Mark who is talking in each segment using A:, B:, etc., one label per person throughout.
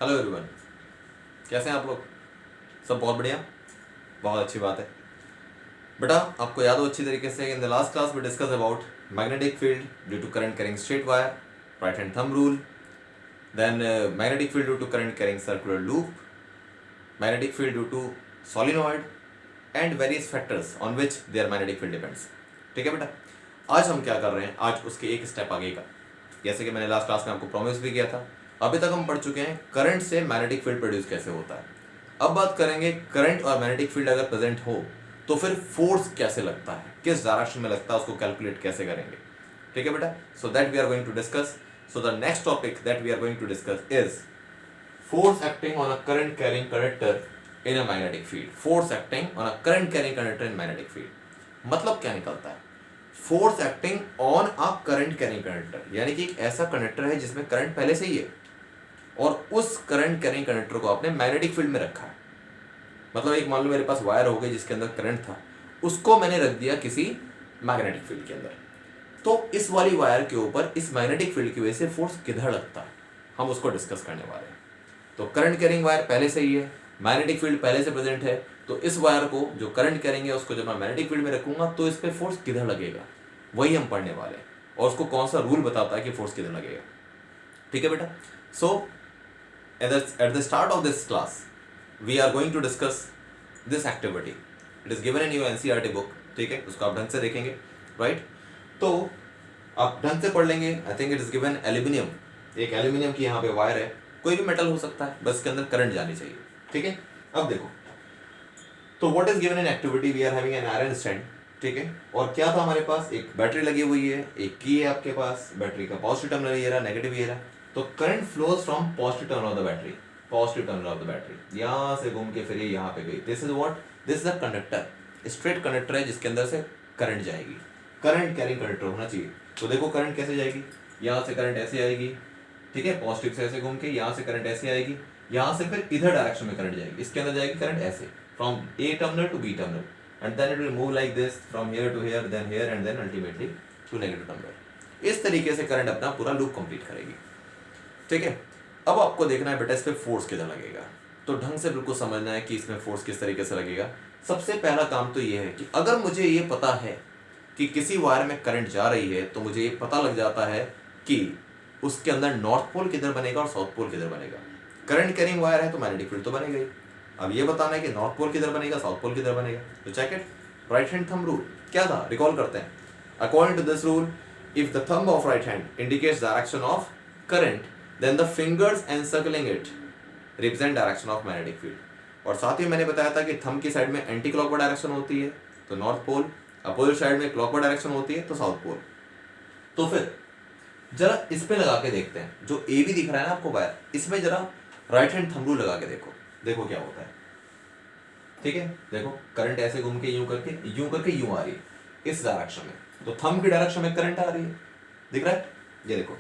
A: Hello everyone, कैसे हैं आप लोग? सब बहुत बढ़िया, बहुत अच्छी बात है। बेटा, आपको याद हो अच्छी तरीके से, in the last class we discuss about magnetic field due to current carrying straight wire, right hand thumb rule, then magnetic field due to current carrying circular loop, magnetic field due to solenoid and various factors on which their magnetic field depends. ठीक है बेटा, आज हम क्या कर रहे हैं, आज उसके एक स्टेप आगे का, जैसे कि मैंने लास्ट क्लास में आपको प्रॉमिस भी किया था। अभी तक हम पढ़ चुके हैं करंट से मैग्नेटिक फील्ड प्रोड्यूस कैसे होता है। अब बात करेंगे करंट और मैग्नेटिक फील्ड अगर प्रेजेंट हो तो फिर फोर्स कैसे लगता है, किस डायरेक्शन में लगता है, उसको कैलकुलेट कैसे करेंगे। ठीक है बेटा, so that we are going to discuss. So the next topic that we are going to discuss is force acting on a current carrying conductor in a magnetic field. Force acting on a current carrying conductor in magnetic field मतलब क्या निकलता है? Force acting on a current carrying conductor, यानी कि एक ऐसा conductor है जिसमें करंट पहले से ही है और उस करंट कैरिंग कंडक्टर को आपने मैग्नेटिक फील्ड में रखा है। मतलब एक मान लो मेरे पास वायर हो गई जिसके अंदर करंट था, उसको मैंने रख दिया किसी मैग्नेटिक फील्ड के अंदर। तो इस वाली वायर के ऊपर इस मैग्नेटिक फील्ड की वजह से फोर्स किधर लगता है, हम उसको डिस्कस करने वाले हैं। तो करंट कैरिंग वायर पहले से ही है, मैग्नेटिक फील्ड पहले से प्रेजेंट है, तो इस वायर को जो करंट कैरिंग है उसको जब मैं मैग्नेटिक फील्ड में रखूंगा तो इस पे फोर्स किधर लगेगा, वही हम पढ़ने वाले हैं। और उसको कौन सा रूल बताता है कि फोर्स किधर लगेगा। ठीक है बेटा, so at the start of this class we are going to discuss this activity. It is given in your NCERT book. ठीक है, उसको आप ढंग से देखेंगे, राइट? तो आप ढंग से पढ़ लेंगे। I think it is given aluminium, एक एल्यूमिनियम की यहाँ पे वायर है, कोई भी मेटल हो सकता है, बस इसके अंदर करंट जानी चाहिए। ठीक है, अब देखो, तो what is given in activity, we are having an iron stand. ठीक है, और क्या था हमारे पास, एक बैटरी लगी हुई है, एक की है आपके पास, बैटरी का पॉजिटिव टर्मिनल ये रहा, नेगेटिव ये रहा। तो current flows from positive terminal of the battery, positive terminal of the battery, यहाँ से घूम के फिर यहाँ पे गई। This is what, this is a conductor, straight conductor है जिसके अंदर से करंट जाएगी, करंट कैरिंग कंडक्टर होना चाहिए। तो देखो करंट कैसे जाएगी, यहाँ से करंट ऐसे आएगी, ठीक है, पॉजिटिव से ऐसे घूम के, यहाँ से करंट ऐसे आएगी, यहाँ से फिर इधर डायरेक्शन में करंट जाएगी, इसके अंदर जाएगी करंट ऐसे from A terminal to B terminal, and then it will move like this from here to here, then here, and then ultimately to negative terminal. इस तरीके से करंट अपना पूरा लूप कंप्लीट करेगी। ठीक है, अब आपको देखना है बेटा इस पे फोर्स किधर लगेगा, तो ढंग से बिल्कुल समझना है कि इसमें फोर्स किस तरीके से लगेगा। सबसे पहला काम तो ये है कि अगर मुझे ये पता है कि किसी वायर में करंट जा रही है तो मुझे ये पता लग जाता है कि उसके अंदर नॉर्थ पोल किधर बनेगा और साउथ पोल किधर बनेगा। करंट कैरिंग वायर है तो मैग्नेटिक फील्ड तो बनेगा ही। अब ये बताना है कि नॉर्थ पोल किधर बनेगा, साउथ पोल किधर बनेगा। तो check it, right hand thumb rule क्या था, रिकॉल करते हैं। According to this rule, if the thumb of right hand indicates direction of current, then the fingers encircling it represent direction of magnetic field. और साथ ही मैंने बताया था कि थंब की साइड में एंटी क्लॉकवाइज डायरेक्शन होती है तो नॉर्थ पोल, अपोजिट साइड में क्लॉकवाइज डायरेक्शन होती है तो साउथ पोल। तो फिर जरा इस पे लगा के देखते हैं, जो ए भी दिख रहा है ना आपको वायर, इसमें जरा राइट हैंड थंब रूल लगा के देखो, देखो क्या होता है। ठीक है, देखो करंट ऐसे घूम के यूं करके यूं आ रही है इस डायरेक्शन में, तो थंब की डायरेक्शन में करंट आ रही है, दिख रहा है? ये देखो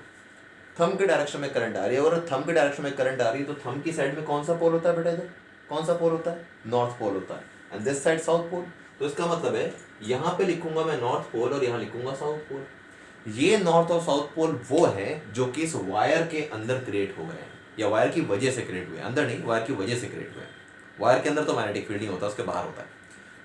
A: थंब के डायरेक्शन में करंट आ रही है, और थंब के डायरेक्शन में करंट आ रही है तो थंब की साइड में कौन सा पोल होता है बेटा, इधर कौन सा पोल होता है, नॉर्थ पोल होता है, and this side south pole. तो इसका मतलब है यहाँ पे लिखूंगा मैं नॉर्थ पोल और यहाँ लिखूंगा साउथ पोल। ये नॉर्थ और साउथ पोल वो है जो कि इस वायर के अंदर क्रिएट हो गए हैं, या वायर की वजह से क्रिएट हुए, अंदर नहीं, वायर की वजह से क्रिएट हुए हैं। वायर के अंदर तो मैग्नेटिक फील्ड नहीं होता, उसके बाहर होता है।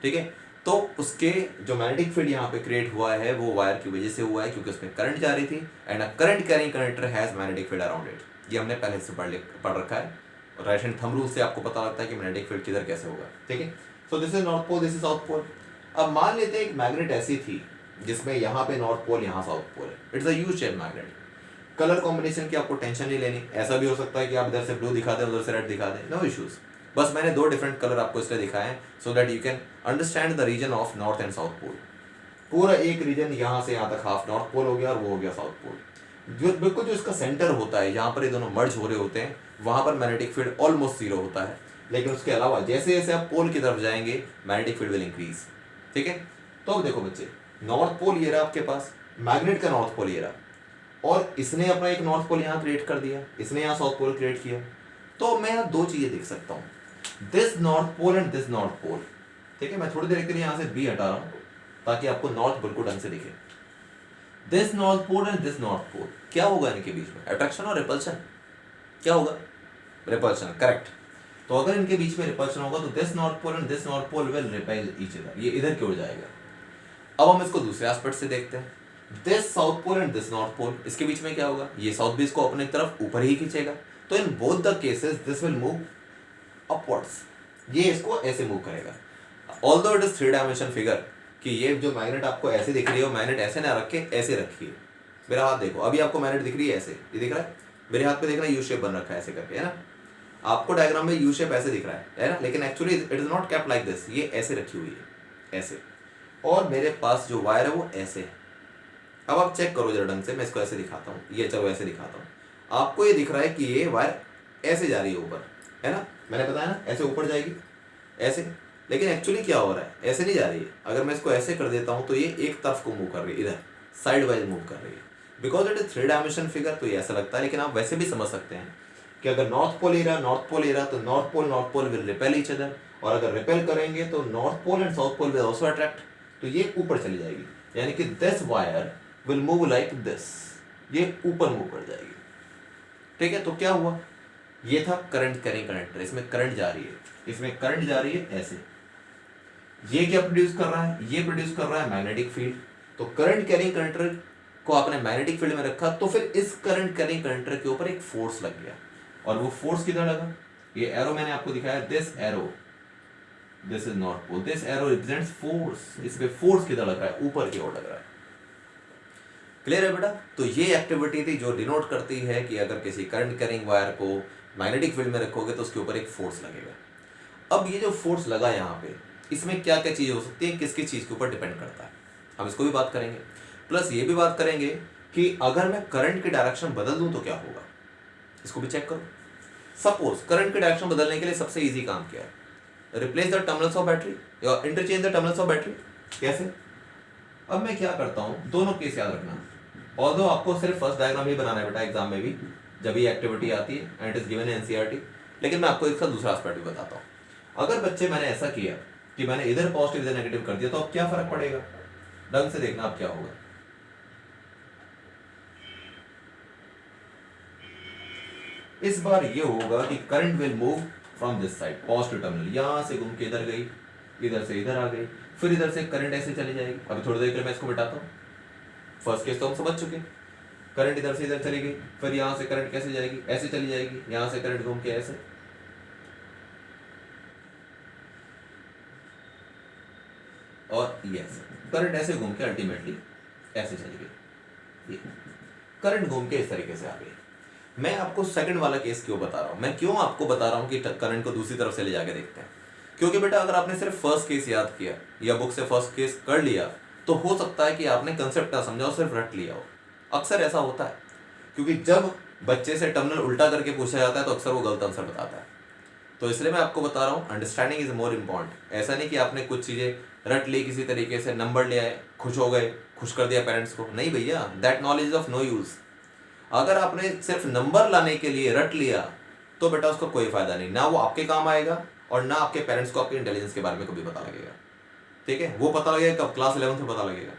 A: ठीक है, तो उसके जो मैग्नेटिक फील्ड यहाँ पे क्रिएट हुआ है वो वायर की वजह से हुआ है, क्योंकि उसमें करंट जा रही थी, and a current carrying conductor has magnetic field around it. ये हमने पहले से पढ़ रखा है, और राइट हैंड थंब रूल से आपको पता लगता है कि मैग्नेटिक फील्ड किधर कैसे होगा। ठीक है, so this is north pole, this is south pole. अब मान लेते हैं एक मैग्नेट ऐसी थी जिसमें यहाँ पे नॉर्थ पोल, यहाँ साउथ पोल है, it's a U shape magnet. Colour combination की आपको टेंशन नहीं लेनी, ऐसा भी हो सकता है कि आप इधर से ब्लू दिखा दें, उधर से रेड दिखा दें, नो इश्यूज। बस मैंने दो डिफरेंट कलर आपको इसलिए दिखाए हैं so that you can understand the region of north and south pole. पूरा एक रीजन यहाँ से यहाँ तक हाफ नॉर्थ पोल हो गया और वो हो गया साउथ पोल। जो बिल्कुल जो इसका सेंटर होता है, जहाँ पर ये दोनों मर्ज हो रहे होते हैं, वहाँ पर मैग्नेटिक फील्ड ऑलमोस्ट जीरो होता है। लेकिन उसके अलावा जैसे जैसे आप पोल की तरफ जाएंगे मैग्नेटिक फील्ड विल इंक्रीज। ठीक है, तो अब देखो बच्चे, नॉर्थ पोल ये रहा आपके पास, मैग्नेट का नॉर्थ पोल ये रहा, और इसने अपना एक नॉर्थ पोल यहाँ क्रिएट कर दिया, इसने यहाँ साउथ पोल क्रिएट किया। तो मैं यहाँ दो चीजें देख सकता हूँ, this north pole and this north pole. ठीक है, मैं थोड़ी देर के लिए यहाँ से बी हटा रहा हूँ ताकि आपको नॉर्थ बिल्कुल ढंग से दिखे। This north pole and this north pole, क्या होगा इनके बीच में, अट्रैक्शन और रिपल्शन, क्या होगा? Repulsion, correct. तो अगर इनके बीच में रिपल्शन होगा तो this north pole and this north pole will repel each other, ये इधर की ओर जाएगा। अब हम इसको दूसरे एस्पेक्ट से देखते हैं, this south pole and this north pole, इसके बीच में क्या होगा, ये साउथ भी इसको अपनी तरफ ऊपर ही खींचेगा, तो in both the cases this will move upwards, ये इसको ऐसे मूव करेगा। Although it is 3 dimension figure कि ये जो मैग्नेट आपको ऐसे दिख रही है वो मैग्नेट ऐसे ना रख के ऐसे रखिए। मेरा हाथ देखो, अभी आपको मैग्नेट दिख रही है ऐसे, ये दिख रहा है मेरे हाथ पे, देख रहा है यू शेप बन रखा है ऐसे करके, है ना। आपको डायग्राम में यू शेप ऐसे दिख रहा है ना, लेकिन actually it is not kept like this, ये ऐसे रखी हुई है ऐसे, और मेरे पास जो वायर है वो ऐसे है। अब आप चेक करो जरा ढंग से, मैं इसको ऐसे दिखाता हूँ, ये चलो ऐसे दिखाता हूँ। आपको ये दिख रहा है कि ये वायर ऐसे जा रही है ऊपर, है ना, मैंने बताया ना ऐसे ऊपर जाएगी ऐसे, लेकिन एक्चुअली क्या हो रहा है, ऐसे नहीं जा रही है। अगर मैं इसको ऐसे कर देता हूँ तो ये एक तरफ को मूव कर रही है, इधर साइड वाइज मूव कर रही है, because it is 3 dimension figure, तो ये ऐसा लगता है। लेकिन आप वैसे भी समझ सकते हैं कि अगर नॉर्थ पोल एरिया तो north pole will repel each other, और अगर रिपेल करेंगे तो north pole and south pole will also attract, तो ये ऊपर चली जाएगी, यानी कि this wire will move like this, ये ऊपर मूव कर जाएगी। ठीक है, तो क्या हुआ, ये था करंट कैरिंग कंडक्टर, इसमें करंट जा रही है, इसमें करंट जा रही है ऐसे, ये क्या प्रोड्यूस कर रहा है, ये प्रोड्यूस कर रहा है मैग्नेटिक फील्ड। तो करंट कैरिंग कंडक्टर को आपने मैग्नेटिक फील्ड में रखा, तो फिर इस करंट कैरिंग कंडक्टर के ऊपर एक फोर्स लग गया, और वो फोर्स किधर लगा, ये एरो मैंने आपको दिखाया, this arrow, this is north pole, this arrow represents force, इस पे फोर्स किधर लग रहा है, ऊपर की ओर लग रहा है। क्लियर है बेटा। तो ये एक्टिविटी थी जो डिनोट करती है कि अगर किसी करंट कैरिंग वायर को मैग्नेटिक फील्ड में रखोगे तो उसके ऊपर एक फोर्स लगेगा। अब ये जो फोर्स लगा यहाँ पे, इसमें क्या क्या चीज़ हो सकती है, किस किस चीज़ के ऊपर डिपेंड करता है, हम इसको भी बात करेंगे। प्लस ये भी बात करेंगे कि अगर मैं करंट की डायरेक्शन बदल दूं तो क्या होगा, इसको भी चेक करो। सपोज करंट की डायरेक्शन बदलने के लिए सबसे इजी काम क्या है, replace the terminals of battery या interchange the terminals of battery. कैसे, अब मैं क्या करता हूँ, दोनों केस याद रखना, ऑल्दो आपको सिर्फ फर्स्ट डायग्राम ही बनाना है बेटा एग्जाम में भी, जब ये एक्टिविटी आती है and it is given in NCERT, लेकिन मैं आपको इसका दूसरा एस्पेक्ट भी बताता हूँ। अगर बच्चे मैंने ऐसा किया कि मैंने इधर पॉजिटिव इधर नेगेटिव कर दिया, तो अब क्या फर्क पड़ेगा, ढंग से देखना अब क्या होगा। इस बार ये होगा कि current will move from this side, positive terminal यहां से घूम के इधर गई, इधर से इधर आ गई, फिर इधर से करंट ऐसे चली जाएगी। अभी थोड़ी देर के लिए मैं इसको बताता हूँ। फर्स्ट केस तो हम समझ चुके, करंट इधर से इधर चली गई, फिर यहां से करंट कैसे जाएगी, ऐसे चली जाएगी, यहां से करंट घूम के ऐसे, और ये ऐसे करंट ऐसे घूम के अल्टीमेटली ऐसे चली गई, ये करंट घूम के इस तरीके से आ गई। मैं आपको सेकंड वाला केस क्यों बता रहा हूं, मैं क्यों आपको बता रहा हूं कि करंट को दूसरी तरफ से ले जाके देखते हैं, क्योंकि बेटा अगर आपने सिर्फ फर्स्ट केस याद किया या बुक से फर्स्ट केस कर लिया तो हो सकता है कि आपने कंसेप्ट ना समझा और सिर्फ रट लिया हो। अक्सर ऐसा होता है, क्योंकि जब बच्चे से टर्मिनल उल्टा करके पूछा जाता है तो अक्सर वो गलत आंसर बताता है। तो इसलिए मैं आपको बता रहा हूँ, अंडरस्टैंडिंग इज मोर इम्पॉर्टेंट। ऐसा नहीं कि आपने कुछ चीज़ें रट ली किसी तरीके से, नंबर ले आए, खुश हो गए, खुश कर दिया पेरेंट्स को, नहीं भैया, that knowledge is of no use. अगर आपने सिर्फ नंबर लाने के लिए रट लिया तो बेटा उसका कोई फायदा नहीं, ना वो आपके काम आएगा और ना आपके पेरेंट्स को आपके इंटेलिजेंस के बारे में कभी पता लगेगा। ठीक है, वो पता लगेगा कब, क्लास 11th में पता लगेगा,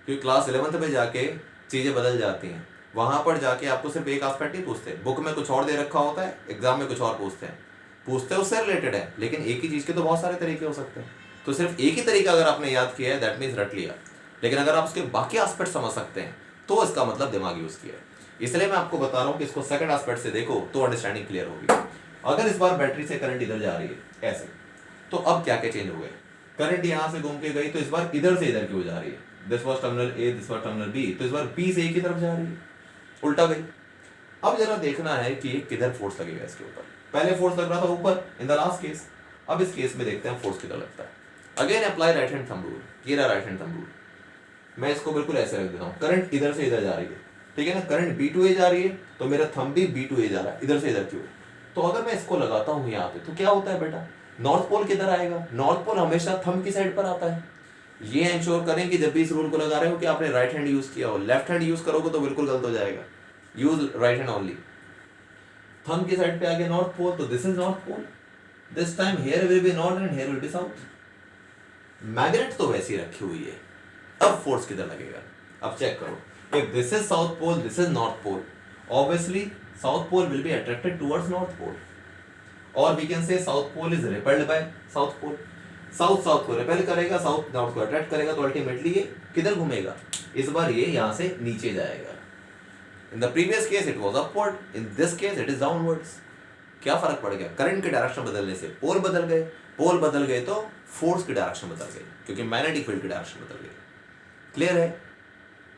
A: क्योंकि क्लास 11th में जाके चीज़ें बदल जाती हैं। वहाँ पर जाके आपको सिर्फ एक आस्पेक्ट ही पूछते हैं, बुक में कुछ और दे रखा होता है, एग्जाम में कुछ और पूछते हैं उससे रिलेटेड है, लेकिन एक ही चीज़ के तो बहुत सारे तरीके हो सकते हैं। तो सिर्फ एक ही तरीका अगर आपने याद किया है दैट मीन्स रट लिया, लेकिन अगर आप उसके बाकी एस्पेक्ट समझ सकते हैं तो इसका मतलब दिमाग यूज़ किया है। इसलिए मैं आपको बता रहा हूँ कि इसको सेकंड एस्पेक्ट से देखो तो अंडरस्टैंडिंग क्लियर होगी। अगर इस बार बैटरी से करंट इधर जा रही है ऐसे, तो अब क्या क्या चेंज हो गए, करंट यहाँ से घूम के गई तो इस बार इधर से इधर क्यों जा रही है, this was terminal A, this was terminal B, तो इस बार बी से ए की तरफ जा रही है, उल्टा गई। अब जरा देखना है कि किधर फोर्स लगेगा इसके ऊपर। पहले फोर्स लग रहा था ऊपर इन द लास्ट केस, अब इस केस में देखते हैं फोर्स किधर लगता है। Again apply right hand thumb rule, ये रहा राइट हैंड थंब रूल। मैं इसको बिल्कुल ऐसे रख देता हूँ, करंट इधर से इधर जा रही है, ठीक है ना, करंट B2A जा रही है तो मेरा थंब भी B2A जा रहा है, इधर से इधर क्यों। तो अगर मैं इसको लगाता हूँ यहाँ पे तो क्या होता है बेटा, नॉर्थ पोल किधर आएगा, नॉर्थ पोल हमेशा थंब की साइड पर आता है। ये इंश्योर करें कि जब भी इस रूल को लगा रहे हो कि आपने राइट हैंड यूज किया हो, लेफ्ट हैंड यूज करोगे तो बिल्कुल गलत हो जाएगा। Use right hand only. Thumb की साइड पे आ गया नॉर्थ पोल, तो this is north pole, this time here will be north and here will be south. Magnet तो वैसी रखी हुई है, अब फोर्स किधर लगेगा, अब चेक करो। If this is south pole, this is north pole. Obviously, south pole will be attracted towards north pole. और we can say south pole is repelled by south pole. South south को repel करेगा, south north को attract करेगा, तो ultimately ये किधर घूमेगा, इस बार ये यहाँ से नीचे जाएगा। In the previous case it was upward, in this case it is downwards. क्या फर्क पड़ गया, करंट की डायरेक्शन बदलने से पोल बदल गए, पोल बदल गए तो फोर्स की डायरेक्शन बदल गई, क्योंकि मैग्नेटिक फील्ड की डायरेक्शन बदल गई। क्लियर है,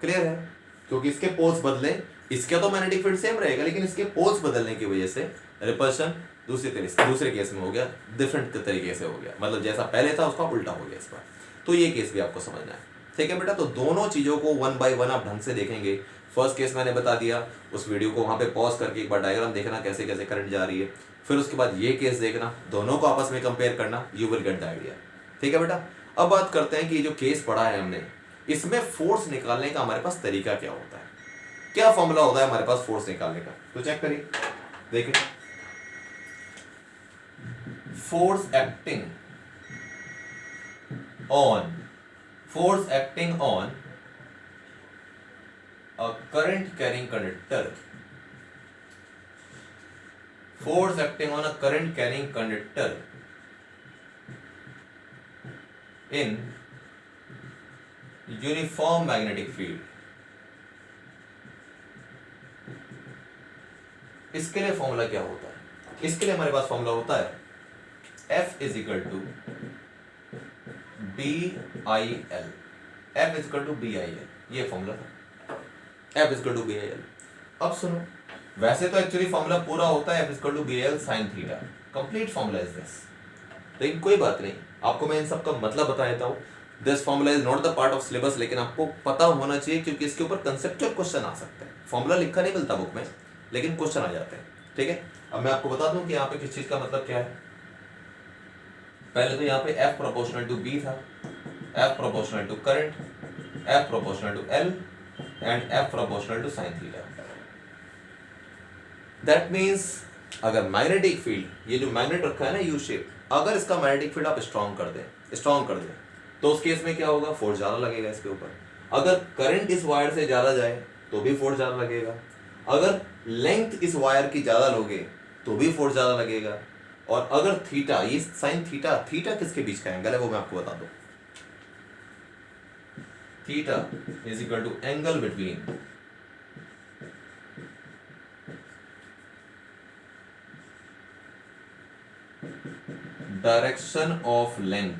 A: क्लियर है, क्योंकि इसके पोल्स बदले, इसका तो मैग्नेटिक फील्ड सेम रहेगा, लेकिन इसके पोल्स बदलने की वजह से रिपल्शन दूसरे केस में हो गया, डिफरेंट तरीके से हो गया, मतलब जैसा पहले था उसका उल्टा हो गया इस बार। तो ये केस भी आपको समझना है, ठीक है बेटा। तो दोनों चीज़ों को वन बाय वन आप ढंग से देखेंगे। फर्स्ट केस मैंने बता दिया, उस वीडियो को वहाँ पे पॉज करके एक बार डायग्राम देखना कैसे कैसे करंट जा रही है, फिर उसके बाद ये केस देखना, दोनों को आपस में कंपेयर करना, you will get the idea, ठीक है बेटा। अब बात करते हैं कि ये जो केस पढ़ा है हमने, इसमें फोर्स निकालने का हमारे पास तरीका क्या होता है, क्या फॉर्मूला होता है हमारे पास फोर्स निकालने का, तो चेक करिए, देखिए। force acting on a current carrying conductor, force acting on a current carrying conductor in uniform magnetic field। इसके लिए फॉर्मूला क्या होता है, इसके लिए हमारे पास फॉर्मूला होता है F is equal to BIL, F is equal to BIL, ये फॉर्मूला था, F is equal to BIL। अब सुनो, वैसे तो एक्चुअली फॉर्मूला पूरा होता है F is equal to BIL sin theta, complete formula is this, लेकिन कोई बात नहीं, आपको मैं इन सब का मतलब बता देता हूँ। This formula is not the part of syllabus, लेकिन आपको पता होना चाहिए, क्योंकि इसके ऊपर कंसेप्चुअल क्वेश्चन आ सकते हैं। फॉर्मूला लिखा नहीं मिलता बुक में, लेकिन क्वेश्चन आ जाते हैं, ठीक है। अब मैं आपको बता दूं कि यहाँ पे किस चीज का मतलब क्या है। पहले तो यहाँ पे F प्रोपोर्शनल टू B था, F proportional to current, F proportional to L and F proportional to sine theta. That means अगर मैग्नेटिक फील्ड, ये जो मैग्नेट रखा है ना यू शेप, अगर इसका मैग्नेटिक फील्ड आप स्ट्रॉन्ग कर दें तो उस केस में क्या होगा, फोर्स ज्यादा लगेगा इसके ऊपर। अगर करंट इस वायर से ज्यादा जाए तो भी फोर्स ज्यादा लगेगा, अगर लेंथ इस वायर की ज्यादा लोगे तो भी फोर्स ज्यादा लगेगा, और अगर थीटा, ये साइन थीटा, थीटा किसके बीच का एंगल है वो मैं आपको बता दूं, theta is equal to angle between direction of length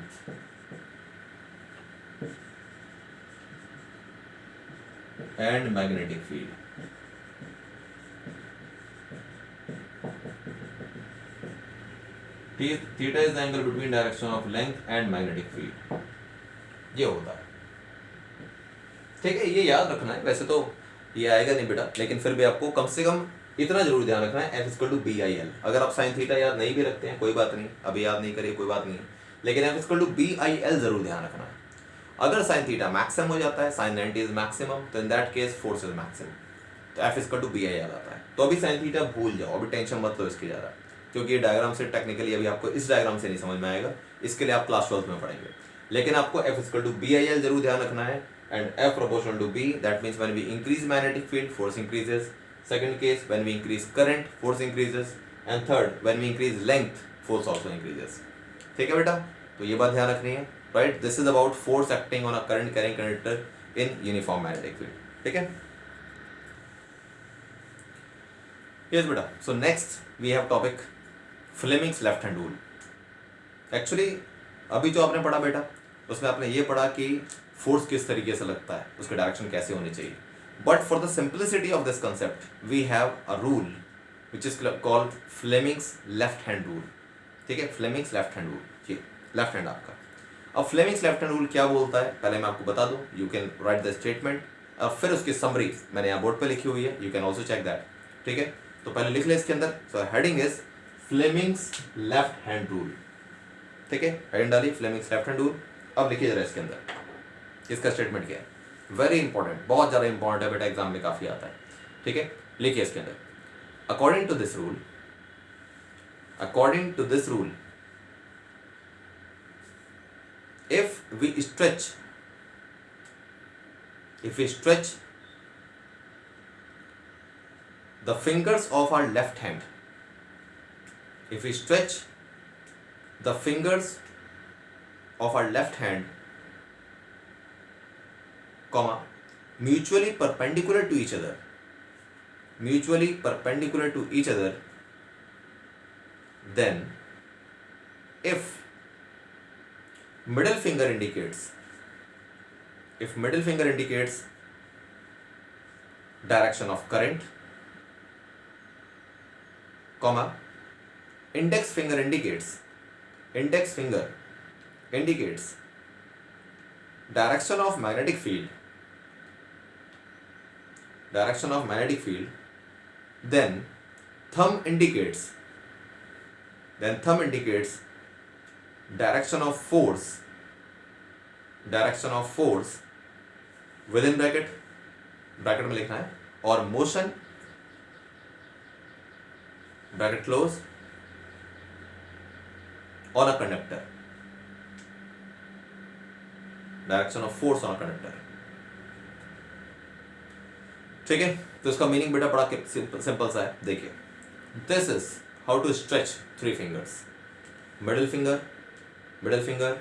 A: and magnetic field. Theta is the angle between direction of length and magnetic field, ये होता है, ठीक है। ये याद रखना है, वैसे तो ये आएगा नहीं बेटा, लेकिन फिर भी आपको कम से कम इतना जरूर ध्यान रखना है, F इक्वल टू BIL। अगर आप साइन थीटा याद नहीं भी रखते हैं कोई बात नहीं, अभी याद नहीं करिए कोई बात नहीं, लेकिन F इक्वल टू BIL जरूर ध्यान रखना है। अगर साइन थीटा मैक्सिमम हो जाता है, साइन 90 इज मैक्सिमम, तो in that case force is maximum, तो F इक्वल टू BIL आता है। तो अभी साइन थीटा भूल जाओ, अभी टेंशन मत लो इसकी ज़्यादा, क्योंकि ये डायग्राम से टेक्निकली अभी आपको इस डायग्राम से नहीं समझ में आएगा, इसके लिए आप क्लास 12 में पढ़ेंगे। लेकिन आपको F इक्वल टू BIL जरूर ध्यान रखना है, and F proportional to B, that means when we increase magnetic field, force increases. Second case, when we increase current, force increases. And third, when we increase length, force also increases. ठीक है बेटा, तो ये बात ध्यान रखनी है, right? This is about force acting on a current carrying conductor in uniform magnetic field. ठीक है? Yes बेटा. So next we have topic Fleming's left hand rule. Actually अभी जो आपने पढ़ा बेटा, उसमें आपने ये पढ़ा कि फोर्स किस तरीके से लगता है, उसकी डायरेक्शन कैसे होनी चाहिए। But for the simplicity of this concept we have a rule which is called Fleming's left hand rule. ठीक है, फ्लेमिंग्स लेफ्ट हैंड रूल, ये लेफ्ट हैंड आपका। अब फ्लेमिंग्स लेफ्ट हैंड रूल क्या बोलता है, पहले मैं आपको बता दूं, you can write the statement, और फिर उसकी समरी मैंने यहाँ बोर्ड पे लिखी हुई है, you can also check that. ठीक है, तो पहले लिख ले इसके अंदर, so heading is Fleming's left hand rule. ठीक है, हेडिंग डाली फ्लेमिंग्स लेफ्ट हैंड रूल। अब लिखिए जरा इसके अंदर इसका स्टेटमेंट क्या है, वेरी इंपॉर्टेंट, बहुत ज़्यादा इंपॉर्टेंट है बेटा, एग्जाम में काफ़ी आता है। ठीक है, लिखिए इसके अंदर, according to this rule, according to this rule, if we stretch the fingers of our left hand if we stretch the fingers of our left hand, comma, mutually perpendicular to each other, mutually perpendicular to each other, then if middle finger indicates direction of current, comma, index finger indicates direction of magnetic field, then thumb indicates direction of force within bracket में लिखना है, और motion bracket close on a conductor, direction of force on a conductor. ठीक है, तो इसका meaning बेटा बड़ा सिंपल सा है. देखिए, this is how to stretch 3 fingers, middle finger,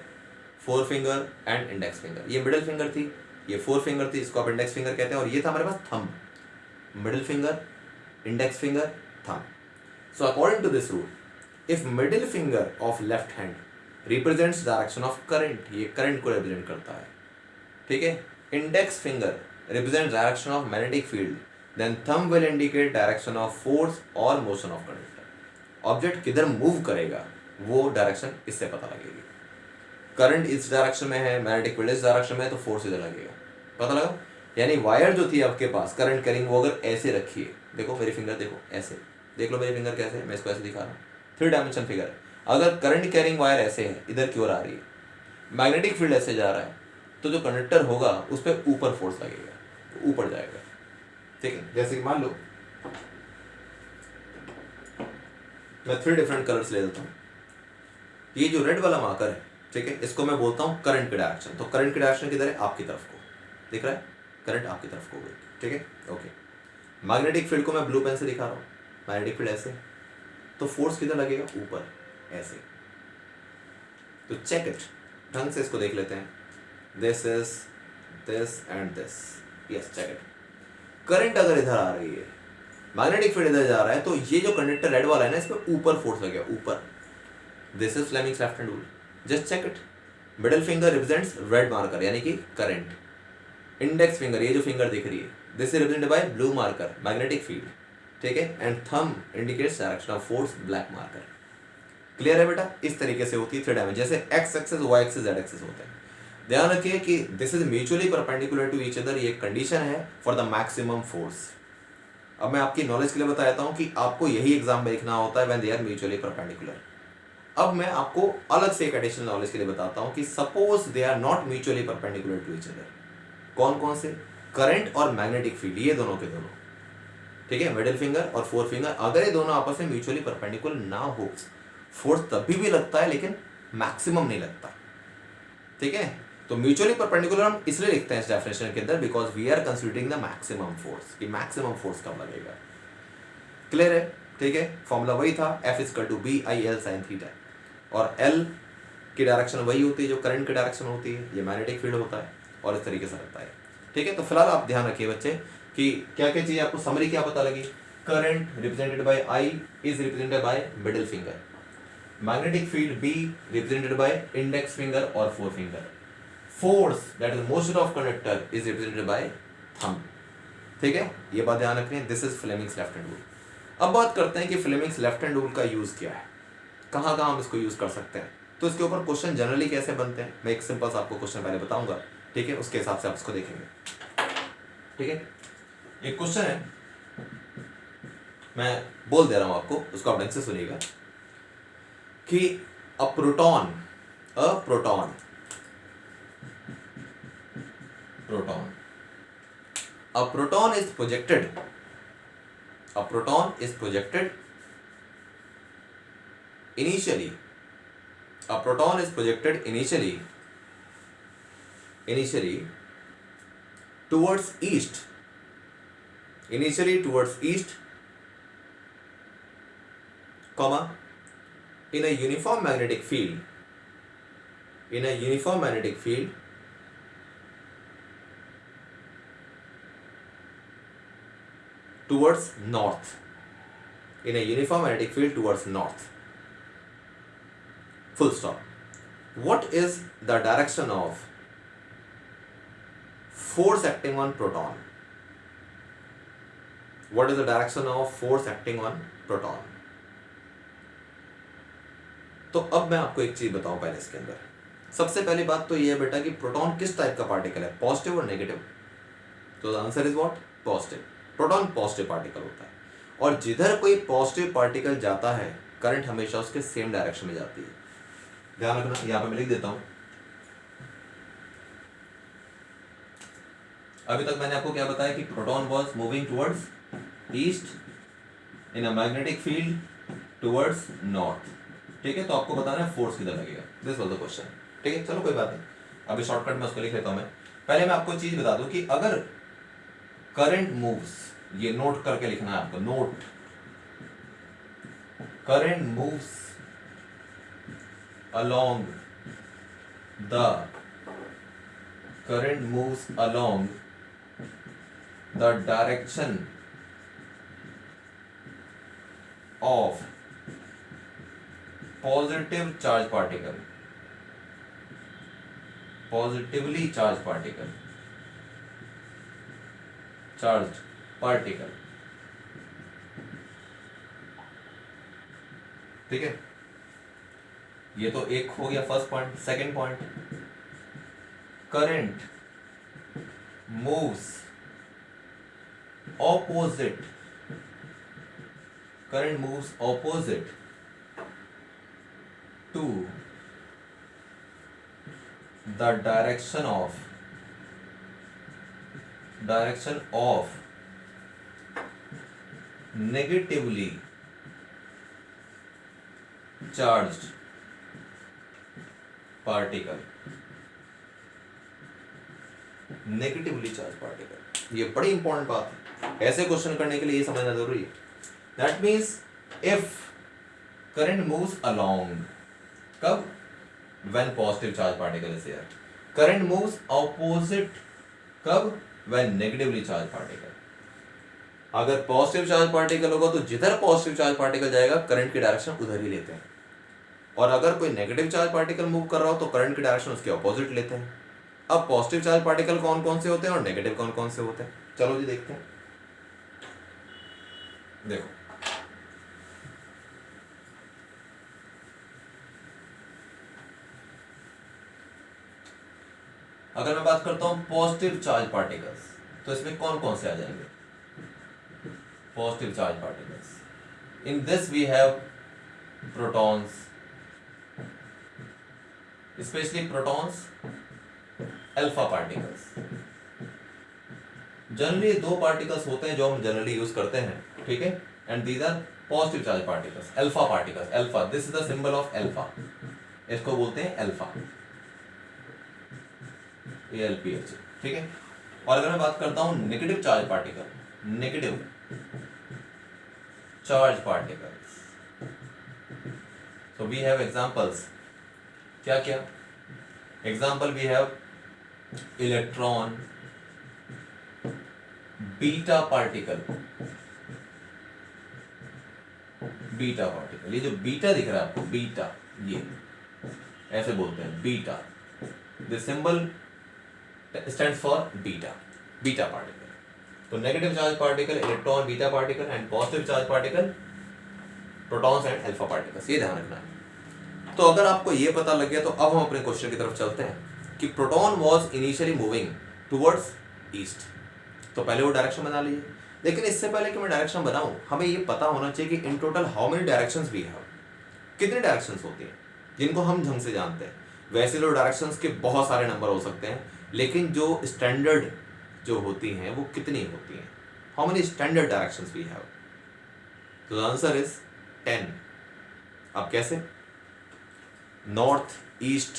A: fore finger and index finger. ये मिडिल फिंगर थी, ये फोर फिंगर थी, इसको आप इंडेक्स फिंगर कहते हैं, और ये था हमारे पास thumb. Middle finger, index finger, thumb. So according to this rule, if middle finger of left hand represents direction of current, ये करंट को रिप्रेजेंट करता है, ठीक है. Index finger represents direction of magnetic field, then thumb will indicate direction of force or motion of conductor. Object किधर move करेगा वो direction इससे पता लगेगी. करंट इस डायरेक्शन में है, मैग्नेटिक फील्ड इस डायरेक्शन में है, तो फोर्स इधर लगेगा. पता लगा? यानी वायर जो थी आपके पास करंट कैरिंग, वो अगर ऐसे रखी है, देखो मेरी फिंगर, देखो ऐसे, देख लो मेरी फिंगर कैसे है, मैं इसको ऐसे दिखा रहा हूँ, 3 डायमेंशन फिगर है. अगर करंट कैरिंग वायर ऐसे है, इधर की ओर आ रही है, मैग्नेटिक फील्ड ऐसे जा रहा है, तो जो कंडक्टर होगा उस पर ऊपर फोर्स लगेगा, ऊपर जाएगा. ठीक है, जैसे कि मान लो मैं 3 डिफरेंट कलर्स ले लेता हूँ. ये जो रेड वाला मार्कर है, ठीक है, इसको मैं बोलता हूँ करंट की डायरेक्शन. तो करंट की डायरेक्शन किधर है? आपकी तरफ को. दिख रहा है? करंट आपकी तरफ को गई. ठीक है, ओके. मैग्नेटिक फील्ड को मैं ब्लू पेन से दिखा रहा हूँ. मैग्नेटिक फील्ड ऐसे, तो फोर्स किधर लगेगा? ऊपर, ऐसे. तो चेक इट, ढंग से इसको देख लेते हैं. This is this and this. Yes, check it. Current अगर इधर आ रही है, मैग्नेटिक फील्ड इधर जा रहा है, तो ये जो कंडक्टर रेड वाला है ना, इस पर ऊपर फोर्स लगेगा, ऊपर. This is Fleming's left hand rule. Just check it. Middle finger represents red marker, यानी कि करंट. इंडेक्स फिंगर, ये जो फिंगर दिख रही है, this is represented bye blue marker, magnetic field. ठीक है, and thumb indicates direction of force, black marker. Clear है बेटा? इस तरीके से होती है 3 डायमेंशन. जैसे X axis, Y axis, Z axis होते हैं. ध्यान रखिए कि this is mutually perpendicular to each other. ये कंडीशन है फॉर द मैक्सिमम फोर्स. अब मैं आपकी नॉलेज के लिए बताता हूँ कि आपको यही एग्जाम में लिखना होता है when they are mutually perpendicular. अब मैं आपको अलग से एक एडिशनल नॉलेज के लिए बताता हूँ कि suppose they are not mutually perpendicular to each other. कौन कौन से? करंट और मैग्नेटिक फील्ड, ये दोनों के दोनों. ठीक है, मिडिल फिंगर और फोर फिंगर, अगर ये दोनों आपस में म्यूचुअली परपेंडिकुलर ना हो, फोर्स तभी भी लगता है, लेकिन मैक्सिमम नहीं लगता. ठीक है, तो म्यूचुअली परपेंडिकुलर हम इसलिए लिखते हैं इस डेफिनेशन के अंदर, because we are considering the maximum force, कि मैक्सिमम फोर्स कब लगेगा. क्लियर है? ठीक है, फॉर्मूला वही था, F = BIL sin थीटा, और L की डायरेक्शन वही होती है जो करंट की डायरेक्शन होती है, ये मैग्नेटिक फील्ड होता है, और इस तरीके से लगता है. ठीक है, तो फिलहाल आप ध्यान रखिए बच्चे कि क्या क्या चीज़ आपको समरी क्या पता लगी. Current represented by I is represented by middle finger. Magnetic field B represented by index finger और forefinger. Force, that is motion of conductor, is represented by thumb. ठीक है, ये बात ध्यान रखनी है. This is Fleming's left hand rule. अब बात करते हैं कि फ्लेमिंग्स लेफ्ट हैंड रूल का यूज क्या है, कहाँ कहाँ हम इसको यूज कर सकते हैं. तो इसके ऊपर क्वेश्चन जनरली कैसे बनते हैं, मैं एक सिंपल सा आपको क्वेश्चन पहले बताऊंगा. ठीक है, उसके हिसाब से आप इसको देखेंगे. ठीक है, एक क्वेश्चन है, मैं बोल दे रहा हूं आपको, उसको आप ढंग से सुनिएगा कि a proton a proton is projected initially towards east, comma, in a uniform magnetic field, in a uniform magnetic field, towards north, in a uniform magnetic field towards north, full stop. What is the direction of force acting on proton? What is the direction of force acting on proton? तो अब मैं आपको एक चीज बताऊं पहले इसके अंदर। सबसे पहली बात तो ये है बेटा कि प्रोटॉन किस टाइप का पार्टिकल है, पॉजिटिव और नेगेटिव। तो the answer is what? Positive. Proton positive particle होता है, और जिधर कोई पॉजिटिव पार्टिकल जाता है करंट हमेशा उसके सेम डायरेक्शन में जाती है। ध्यान रखना, यहां पे मैं लिख देता हूं। अभी तक मैंने आपको क्या बताया कि proton was moving towards east in a magnetic field towards north. ठीक है, तो आपको बताना है फोर्स किधर लगेगा। This was the question. ठीक है, चलो कोई बात नहीं, अभी शॉर्टकट में उसको लिख लेता हूं मैं। पहले मैं आपको चीज बता दूं कि अगर करंट मूव्स, ये नोट करके लिखना है आपको, note, current moves along the current moves along the direction of positive charge particle, positively charged particle, charged particle। ठीक है, ये तो एक हो गया first point. Second point, current moves opposite, current moves opposite to the direction of negatively charged particle, negatively charge particle. ये बड़ी important बात है, ऐसे क्वेश्चन करने के लिए ये समझना जरूरी है। That means if current moves along, कब? When positive charge particle is here. Current moves opposite, कब? When negatively charge particle. अगर पॉजिटिव चार्ज पार्टिकल होगा तो जिधर पॉजिटिव चार्ज पार्टिकल जाएगा करंट की डायरेक्शन उधर ही लेते हैं, और अगर कोई नेगेटिव चार्ज पार्टिकल मूव कर रहा हो तो करंट की डायरेक्शन उसके ऑपोजिट लेते हैं। अब पॉजिटिव चार्ज पार्टिकल कौन कौन से होते हैं और नेगेटिव कौन कौन से होते हैं, चलो जी देखते हैं। देखो, अगर मैं बात करता हूं पॉजिटिव चार्ज पार्टिकल्स, तो इसमें कौन कौन से आ जाएंगे? Positive charge particles, in this we have protons, specially protons, alpha particles. Generally दो पार्टिकल्स होते हैं जो हम जनरली यूज करते हैं, ठीक है, and these are positive charge particles, alpha particles. Alpha, this is the symbol of alpha, इसको बोलते हैं अल्फा, ALPH। ठीक है, और अगर मैं बात करता हूं negative charge particle, negative charge particles, so we have examples, क्या क्या example? We have electron, beta particle, beta particle, ये जो बीटा दिख रहा है आपको, बीटा, ये ऐसे बोलते हैं beta, this symbol stands for beta, beta particle. तो negative charge particle electron, beta particle, and positive charge particle protons and alpha particles, ये ध्यान रखना है। तो अगर आपको ये पता लग गया तो अब हम अपने क्वेश्चन की तरफ चलते हैं कि proton was initially moving towards east. तो पहले वो डायरेक्शन बना लीजिए, लेकिन इससे पहले कि मैं डायरेक्शन बनाऊं हमें ये पता होना चाहिए कि in total how many directions we have, कितनी डायरेक्शंस होती हैं जिनको हम ढंग से जानते हैं। वैसे तो डायरेक्शंस के बहुत सारे नंबर हो सकते हैं, लेकिन जो स्टैंडर्ड जो होती हैं वो कितनी होती हैं, how many standard directions we have? तो द आंसर इज 10। अब कैसे? नॉर्थ, ईस्ट,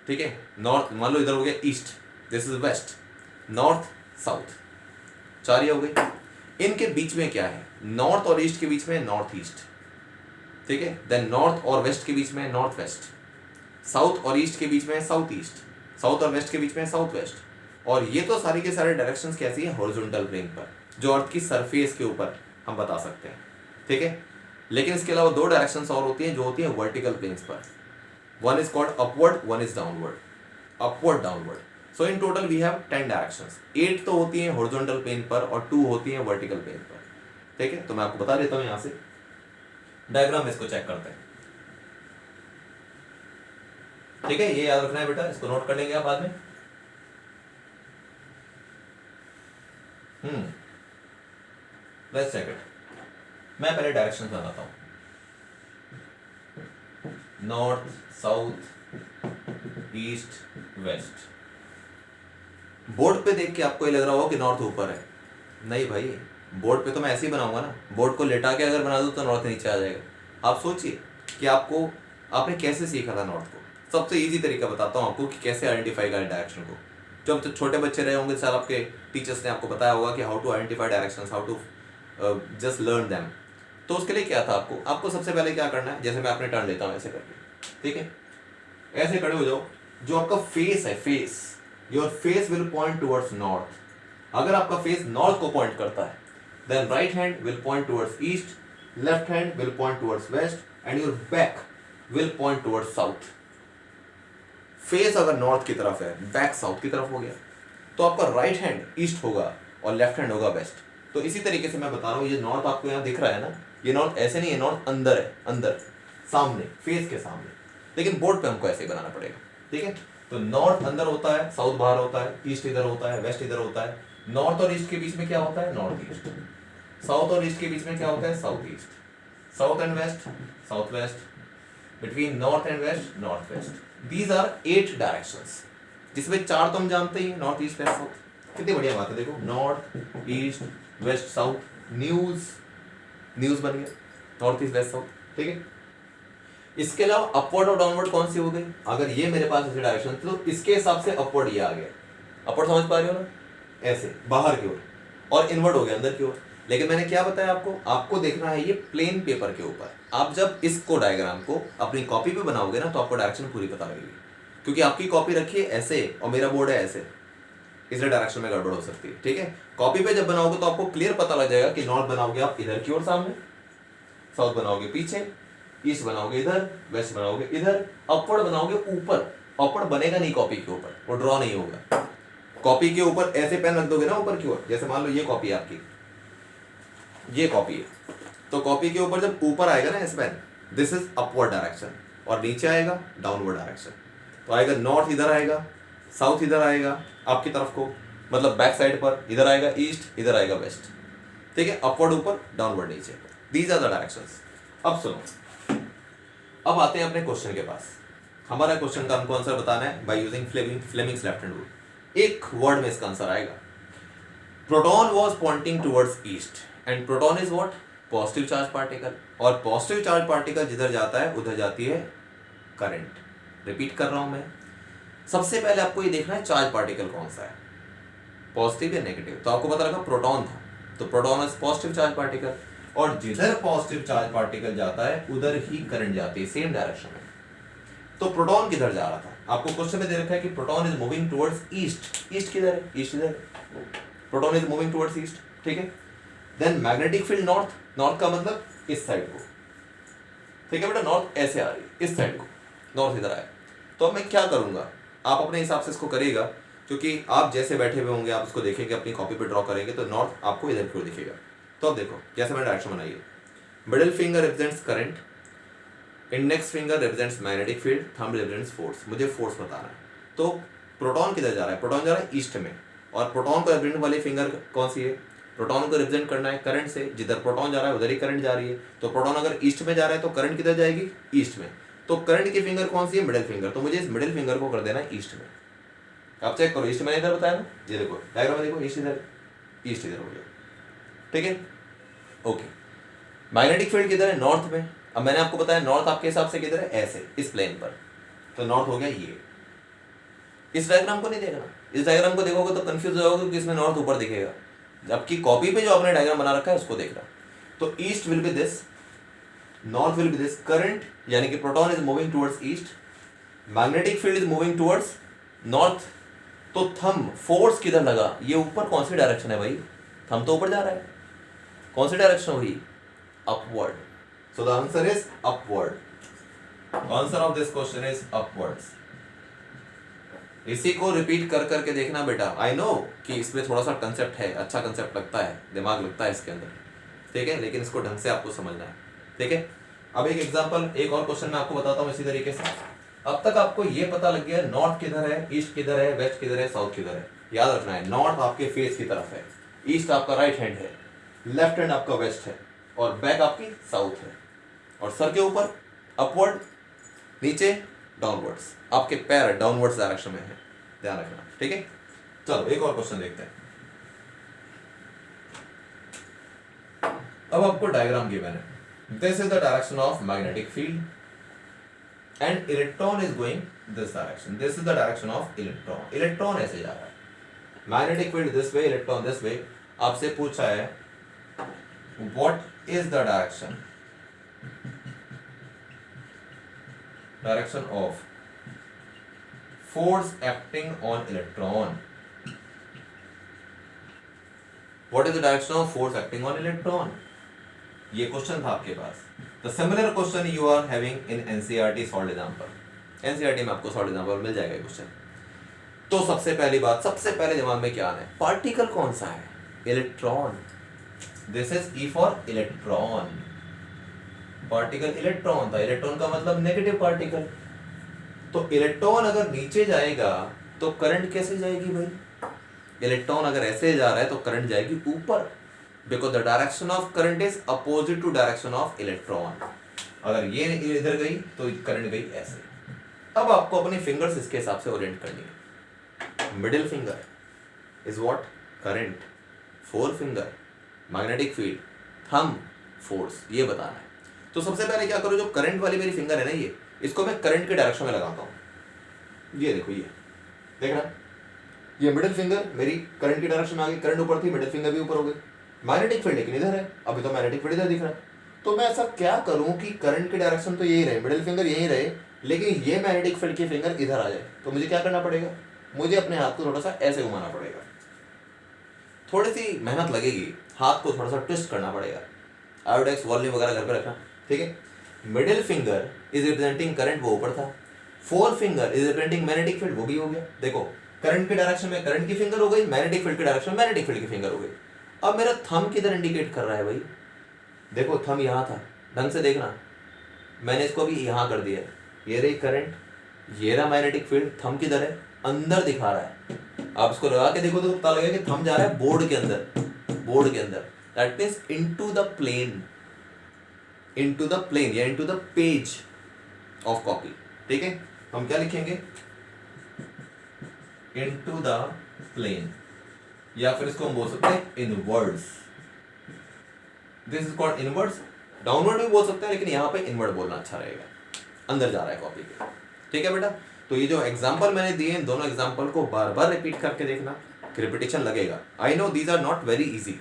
A: ठीक है, नॉर्थ मान लो इधर हो गया east, this is west, north, south, 4 ही हो गई। इनके बीच में क्या है? नॉर्थ और ईस्ट के बीच में नॉर्थ ईस्ट, ठीक है। देन नॉर्थ और वेस्ट के बीच में नॉर्थ वेस्ट, साउथ और ईस्ट के बीच में साउथ ईस्ट, साउथ और वेस्ट के बीच में साउथ वेस्ट। और ये तो सारी के सारे डायरेक्शंस कैसी है, हॉरिजॉन्टल प्लेन पर, जो अर्थ की सरफेस के ऊपर हम बता सकते हैं, ठीक है। लेकिन इसके अलावा दो डायरेक्शंस और होती हैं जो होती हैं वर्टिकल प्लेन्स पर। One is called upward, one is downward, upward downward. So in total we have 10 directions. 8 तो होती हैं हॉरिजॉन्टल प्लेन पर और 2 होती हैं वर्टिकल प्लेन पर, ठीक है। तो मैं आपको बता देता हूं यहां से डायग्राम में, इसको चेक करते हैं, ठीक है। ये याद रखना है बेटा, इसको नोट कर लेंगे आप बाद में। Let's check it. मैं पहले डायरेक्शन बताता हूं, north, south, east, west. Board पे देख के आपको ये लग रहा होगा कि नॉर्थ ऊपर है, नहीं भाई, बोर्ड पे तो मैं ऐसे ही बनाऊंगा ना। बोर्ड को लेटा के अगर बना दूं तो नॉर्थ नीचे आ जाएगा। आप सोचिए कि आपने कैसे सीखा था नॉर्थ को। सबसे इजी तरीका बताता हूँ आपको कि कैसे आइडेंटिफाई करें डायरेक्शन को। जब तो छोटे बच्चे रहे होंगे सर, आपके टीचर्स ने आपको बताया होगा कि how to identify directions, how to just learn them. तो उसके लिए क्या था, आपको सबसे पहले क्या करना है, जैसे मैं अपने टर्न लेता हूँ ऐसे करके, ठीक है। ऐसे खड़े हो जाओ, जो आपका फेस है, face, your face will point towards north. अगर आपका फेस नॉर्थ को पॉइंट करता है, then right hand will point towards east, left hand will point towards west and your back will point towards south. Face अगर north की तरफ है, back south की तरफ हो गया, तो आपका राइट हैंड ईस्ट होगा और लेफ्ट हैंड होगा वेस्ट। तो इसी तरीके से मैं बता रहा हूँ, ये नॉर्थ आपको यहाँ दिख रहा है ना, ये नॉर्थ ऐसे नहीं है, नॉर्थ अंदर है, अंदर सामने, फेस के सामने। लेकिन बोर्ड पे हमको ऐसे ही बनाना पड़ेगा, ठीक है। तो नॉर्थ अंदर होता है, साउथ बाहर होता है, ईस्ट इधर होता है, वेस्ट इधर होता है। नॉर्थ और ईस्ट के बीच में क्या होता है, नॉर्थ ईस्ट। साउथ और ईस्ट के बीच में क्या होता है, south east. South and west, south west. Between north and west, north west. These are 8 directions, जिसमें 4 तो हम जानते ही, नॉर्थ ईस्ट वेस्ट साउथ। कितनी बढ़िया बात है, देखो, north east west south, news बन गया, नॉर्थ ईस्ट वेस्ट साउथ, ठीक है। इसके अलावा अपवर्ड और डाउनवर्ड कौन सी हो गई, अगर ये मेरे पास ऐसे डायरेक्शन तो इसके हिसाब से अपवर्ड ये आ गया। अपवर्ड समझ पा रहे हो ना, ऐसे बाहर की ओर, और इनवर्ड हो गया अंदर की ओर। लेकिन मैंने क्या बताया आपको देखना है ये प्लेन पेपर के ऊपर। आप जब इसको डायग्राम को अपनी कॉपी पे बनाओगे ना, तो आपको डायरेक्शन पूरी पता लगेगी, क्योंकि आपकी कॉपी रखी है ऐसे और मेरा बोर्ड है ऐसे, इसलिए डायरेक्शन में गड़बड़ हो सकती है, ठीक है। कॉपी पे जब बनाओगे तो आपको क्लियर पता लग जाएगा कि नॉर्थ बनाओगे आप इधर की ओर सामने, साउथ बनाओगे पीछे, ईस्ट बनाओगे इधर, वेस्ट बनाओगे इधर, अपवर्ड बनाओगे ऊपर। अपवर्ड बनेगा नहीं कॉपी के ऊपर, वो ड्रॉ नहीं होगा। कॉपी के ऊपर ऐसे पेन रख दोगे ना ऊपर की ओर, जैसे मान लो ये कॉपी है आपकी, ये कॉपी है, तो कॉपी के ऊपर जब ऊपर आएगा ना ऐसे pen, this is upward direction, और नीचे आएगा डाउनवर्ड डायरेक्शन। तो आएगा नॉर्थ इधर आएगा, साउथ इधर आएगा आपकी तरफ को, मतलब बैक साइड पर, इधर आएगा ईस्ट, इधर आएगा वेस्ट, ठीक है। अपवर्ड ऊपर, डाउनवर्ड नीचे, दीज आर द डायरेक्शंस। अब सुनो, अब आते हैं अपने क्वेश्चन के पास। हमारा क्वेश्चन का हमको आंसर बताना है by using Fleming's left hand rule. एक वर्ड में इसका आंसर आएगा, proton was pointing towards east and proton is what, positive charge particle, और पॉजिटिव चार्ज पार्टिकल जिधर जाता है उधर जाती है करंट। रिपीट कर रहा हूं मैं, सबसे पहले आपको ये देखना है चार्ज पार्टिकल कौन सा है, पॉजिटिव या नेगेटिव। तो आपको पता लगा प्रोटॉन था, तो proton is positive charge particle, और जिधर पॉजिटिव चार्ज पार्टिकल जाता है उधर ही करंट जाती है, सेम डायरेक्शन में। तो प्रोटॉन किधर जा रहा था, आपको क्वेश्चन में दे रखा है कि proton is moving towards east. East किधर है, ईस्ट इधर, proton is moving towards east, ठीक है। Then magnetic field north, north का मतलब इस साइड को, ठीक है बेटा, नॉर्थ ऐसे आ रही है इस साइड को, नॉर्थ इधर आया। तो अब मैं क्या करूंगा, आप अपने हिसाब से इसको करिएगा, क्योंकि आप जैसे बैठे हुए होंगे आप इसको देखेंगे, अपनी कॉपी पे ड्रॉ करेंगे तो नॉर्थ आपको इधर की ओर दिखेगा। तो अब देखो जैसे मैंने डायरेक्शन बनाई है, middle finger represents current, index finger represents magnetic field, thumb represents force. मुझे फोर्स बताना है। तो प्रोटॉन किधर जा रहा है, प्रोटॉन जा रहा है ईस्ट में, और प्रोटॉन को रिप्रेजेंट वाली फिंगर कौन सी है, प्रोटॉन को रिप्रेजेंट करना है करंट से, जिधर प्रोटॉन जा रहा है उधर ही करंट जा रही है। तो प्रोटॉन अगर ईस्ट में जा रहा है तो करंट किधर जाएगी, ईस्ट में। तो करंट की फिंगर कौन सी है, मिडिल फिंगर, तो मुझे इस मिडिल फिंगर को कर देना है ईस्ट में। आप चेक करो, ईस्ट मैंने इधर बताया ना, ये देखो डायग्राम में देखो, ईस्ट इधर, ईस्ट इधर हो गया, ठीक है, ओके। मैग्नेटिक फील्ड किधर है, नॉर्थ में। अब मैंने आपको बताया नॉर्थ आपके हिसाब से किधर है, ऐसे इस प्लेन पर, तो नॉर्थ हो गया ये। इस डायग्राम को नहीं देखना, इस डायग्राम को देखोगे तो कंफ्यूज हो जाओगे कि इसमें नॉर्थ ऊपर दिखेगा, जबकि कॉपी पे जो आपने डायग्राम बना रखा है उसको देखना। तो east will be this, north will be this current, यानी कि proton is moving towards east, magnetic field is moving towards north. तो थंब फोर्स किधर लगा, ये ऊपर कौन सी डायरेक्शन है भाई, थंब तो ऊपर जा रहा है, कौन सी डायरेक्शन हुई, upward. So the answer is upward, answer of this question is upwards. इसी को रिपीट कर करके देखना बेटा। आई नो कि इसमें थोड़ा सा कंसेप्ट है, अच्छा कंसेप्ट लगता है, दिमाग लगता है इसके अंदर, ठीक है, लेकिन इसको ढंग से आपको समझना है, ठीक है। अब एक एग्जांपल, एक और क्वेश्चन मैं आपको बताता हूँ इसी तरीके से। अब तक आपको ये पता लग गया नॉर्थ किधर है, ईस्ट किधर है, वेस्ट किधर है, साउथ किधर है। याद रखना है, नॉर्थ आपके फेस की तरफ है, ईस्ट आपका राइट हैंड है, लेफ्ट हैंड आपका वेस्ट है, और बैक आपकी साउथ है, और सर के ऊपर अपवर्ड, नीचे डाउनवर्ड्स, आपके पैर डाउनवर्ड्स डायरेक्शन में है, ध्यान रखना, ठीक है। चलो एक और क्वेश्चन देखते हैं। अब आपको डायग्राम गिवन है, this is the direction of magnetic field and electron is going this direction, this is the direction of electron, electron ऐसे जा रहा है, magnetic field this way, electron this way. आपसे पूछा है what is the direction of force acting on electron, what is the direction of force acting on electron, ये question था आपके पास। the similar question you are having in NCERT solid example, NCERT में आपको solid example मिल जाएगा question. तो सबसे पहली बात, सबसे पहले दिमाग में क्या आना है, पार्टिकल कौन सा है, electron, this is E for electron, particle electron था, इलेक्ट्रॉन का मतलब नेगेटिव पार्टिकल। तो इलेक्ट्रॉन अगर नीचे जाएगा तो करंट कैसे जाएगी भाई, इलेक्ट्रॉन अगर ऐसे जा रहा है तो करंट जाएगी ऊपर, because the direction of current is opposite to direction of electron. अगर ये इधर गई तो करंट गई ऐसे। अब आपको अपनी फिंगर्स इसके हिसाब से ओरिएंट करनी है, middle finger is what, current, four finger magnetic field, thumb force, ये बताना है। तो सबसे पहले क्या करो, जो करंट वाली मेरी फिंगर है ना, ये इसको मैं करंट के डायरेक्शन में लगाता हूँ। ये देखो, ये देखना, ये मिडिल फिंगर मेरी करंट की डायरेक्शन में आ गई, करंट ऊपर थी, मिडिल फिंगर भी ऊपर हो गई। मैग्नेटिक फील्ड लेकिन इधर है, अभी तो मैग्नेटिक फील्ड इधर दिख रहा है। तो मैं ऐसा क्या करूं कि करंट की डायरेक्शन तो यही रहे, मिडिल फिंगर यही रहे, लेकिन ये मैग्नेटिक फील्ड की फिंगर इधर आ जाए। तो मुझे क्या करना पड़ेगा, मुझे अपने हाथ को थोड़ा सा ऐसे घुमाना पड़ेगा, थोड़ी सी मेहनत लगेगी, हाथ को थोड़ा सा ट्विस्ट करना पड़ेगा। आयोडेक्स वॉल्यूम वगैरह घर पे रखना, ठीक है। Middle finger is representing current, वो ऊपर था। Four finger is representing magnetic field, वो भी हो गया। देखो, करंट की डायरेक्शन में करंट की फिंगर हो गई, मैग्नेटिक फील्ड की डायरेक्शन में मैग्नेटिक फील्ड की फिंगर हो गई। अब मेरा थंब किधर इंडिकेट कर रहा है भाई, देखो थंब यहाँ था, ढंग से देखना, मैंने इसको भी यहाँ कर दिया, ये रही करंट, ये रहा मैग्नेटिक फील्ड, थंब किधर है, अंदर दिखा रहा है। आप इसको लगा के देखो तो पता लगेगा कि थंब जा रहा है बोर्ड के अंदर, बोर्ड के अंदर, that means into the plane, into the plane या into the page of copy, ठीक है। हम क्या लिखेंगे, इनटू द प्लेन, या फिर इसको हम बोल सकते हैं inwards, this is called inwards. Downward भी बोल सकते हैं, लेकिन यहाँ पे इनवर्ड बोलना अच्छा रहेगा, अंदर जा रहा है कॉपी के, ठीक है बेटा। तो ये जो एग्जाम्पल मैंने दिए, इन दोनों एग्जाम्पल को बार बार रिपीट करके देखना, रिपीटेशन लगेगा। I know these are not very easy,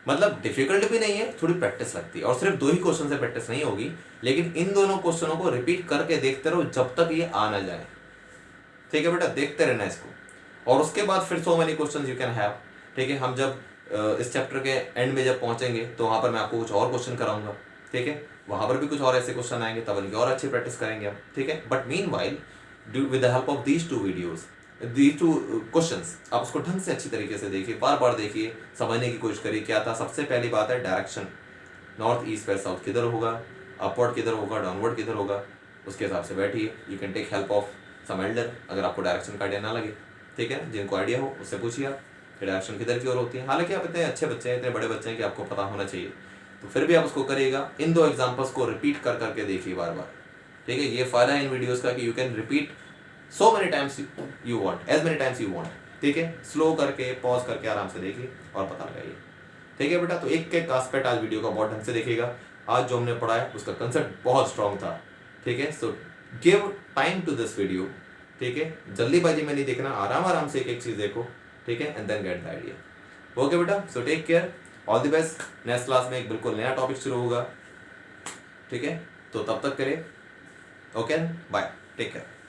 A: मतलब डिफिकल्ट भी नहीं है, थोड़ी प्रैक्टिस लगती है, और सिर्फ दो ही क्वेश्चन से प्रैक्टिस नहीं होगी, लेकिन इन दोनों क्वेश्चनों को रिपीट करके देखते रहो जब तक ये आ ना जाए, ठीक है बेटा, देखते रहना इसको। और उसके बाद फिर so many questions you can have, ठीक है। हम जब इस चैप्टर के एंड में जब पहुंचेंगे तो वहां पर मैं आपको कुछ और क्वेश्चन कराऊंगा, ठीक है, वहां पर भी कुछ और ऐसे क्वेश्चन आएंगे, तब इनकी और अच्छी प्रैक्टिस करेंगे हम, ठीक है। But meanwhile with the help of these two videos, these two questions, आप उसको ढंग से अच्छी तरीके से देखिए, बार बार देखिए, समझने की कोशिश करिए क्या था। सबसे पहली बात है direction, north east west south किधर होगा, अपवर्ड किधर होगा, डाउनवर्ड किधर होगा, उसके हिसाब से बैठिए। You can take help of some elder अगर आपको डायरेक्शन का आइडिया ना लगे, ठीक है, जिनको आइडिया हो उससे पूछिए आप कि डायरेक्शन किधर की ओर होती है। हालांकि आप इतने अच्छे बच्चे हैं, इतने बड़े बच्चे हैं कि आपको पता होना चाहिए, तो फिर भी आप उसको करिएगा। इन दो एग्जाम्पल्स को रिपीट कर करके देखिए बार बार, ठीक है। ये फायदा है इन वीडियोज़ का कि you can repeat so many times you want, as many times you want, ठीक है। स्लो करके, पॉज करके आराम से देखिए और पता लगाइए, ठीक है बेटा। तो एक एक एस्पेक्ट आज वीडियो का बहुत ढंग से देखिएगा। आज जो हमने पढ़ा है उसका कंसेप्ट बहुत स्ट्रॉन्ग था, ठीक है। So give time to this video, ठीक है, जल्दीबाजी में नहीं देखना, आराम आराम से एक एक चीज़ देखो, ठीक है, and then get the idea. Okay बेटा, so take care, all the best. Next class में एक बिल्कुल नया टॉपिक शुरू होगा, ठीक है, तो तब तक के लिए ओके, बाय, टेक केयर।